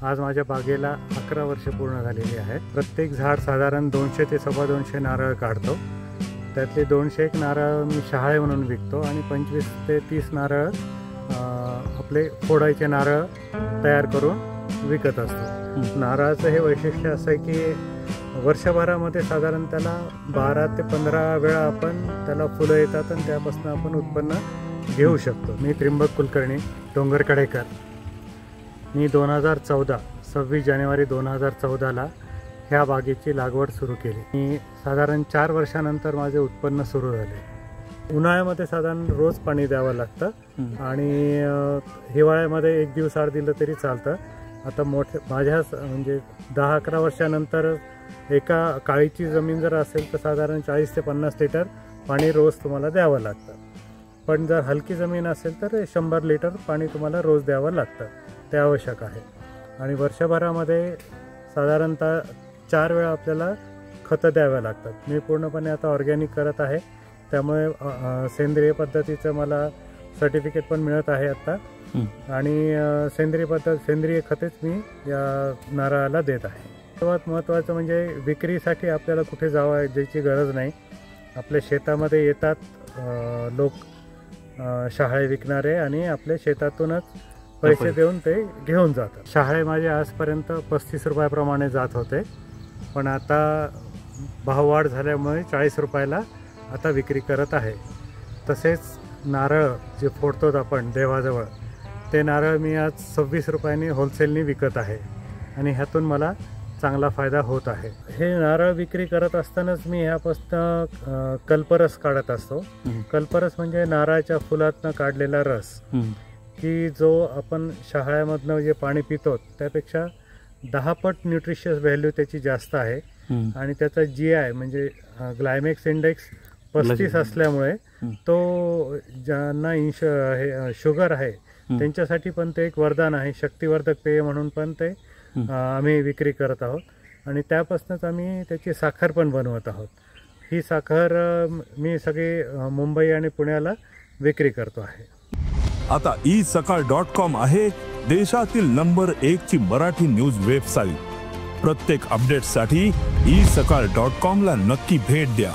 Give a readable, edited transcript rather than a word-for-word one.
आज माझ्या बागेला 11 वर्ष पूर्ण झालेली आहेत. प्रत्येक झाड साधारण 200 ते 250 नारळ काढतो. त्यातले 201 नारळ मी शहाळे म्हणून विकतो आणि 25 ते 30 नारळ आपले फोडायचे नारळ तयार करून विकत असतो. नारळाचं हे वैशिष्ट्य असं आहे की वर्षभरामध्ये साधारण त्याला 12 ते 15 वेळा आपण त्याला फुलं येतात आणि त्यापासून आपण उत्पन्न घेऊ शकतो. मी त्रिंबक कुलकर्णी डोंगरकडेकर. मी 26 जानेवारी 2014ला ह्या बागेची लागवड सुरू केली. मी साधारण 4 वर्षानंतर माझे उत्पन्न सुरू झाले. उन्हाळ्यामध्ये साधारण रोज पाणी द्यावं लागतं आणि हिवाळ्यामध्ये 1 दिवस आड दिलं तरी चालतं. आता माझ्या म्हणजे 10-11 वर्षानंतर एका काळीची जमीन जर असेल तर साधारण 40 ते 50 लिटर पाणी रोज तुम्हाला द्यावं लागतं. पण जर हलकी जमीन असेल तर 100 लिटर पाणी तुम्हाला रोज द्यावं लागतं. ते आवश्यक आहे. आणि वर्षभरामध्ये साधारणतः 4 वेळा आपल्याला खतं द्याव्या लागतात. मी पूर्णपणे आता ऑर्गॅनिक करत आहे, त्यामुळे सेंद्रिय पद्धतीचं मला सर्टिफिकेट पण मिळत आहे आत्ता. आणि सेंद्रिय खतेच मी या नारळाला देत आहे. सर्वात महत्त्वाचं म्हणजे विक्रीसाठी आपल्याला कुठे जायची गरज नाही. आपल्या शेतामध्ये येतात लोक शहाळे विकणारे आणि आपल्या शेतातूनच पैसे देऊन ते घेऊन जातात. शहाळे माझे आजपर्यंत 35 रुपयाप्रमाणे जात होते, पण आता भाववाढ झाल्यामुळे 40 रुपयाला आता विक्री करत आहे. तसेच नारळ जे फोडतो आपण देवाजवळ, ते नारळ मी आज 26 रुपयांनी होलसेलनी विकत आहे आणि ह्यातून मला चांगला फायदा होत आहे. हे नारळ विक्री करत असतानाच मी ह्यापासून कल्परस काढत असतो. कल्परस म्हणजे नारळाच्या फुलातनं काढलेला रस, की जो आपण शहाळ्यामधनं जे पाणी पितो त्यापेक्षा 10 पट न्यूट्रिशियस व्हॅल्यू त्याची जास्त आहे. आणि त्याचा GI म्हणजे ग्लायमेक्स इंडेक्स 35 असल्यामुळे तो ज्यांना शुगर आहे त्यांच्यासाठी पण ते एक वरदान आहे. शक्तिवर्धक पेय म्हणून पण ते आम्ही विक्री करत आहोत आणि त्यापासूनच आम्ही त्याची साखर पण बनवत आहोत. ही साखर मी सगळी मुंबई आणि पुण्याला विक्री करतो आहे. आता isakal.com आहे देशातील नंबर 1 ची मराठी न्यूज वेबसाईट. प्रत्येक अपडेटसाठी isakal.com ला नक्की भेट द्या.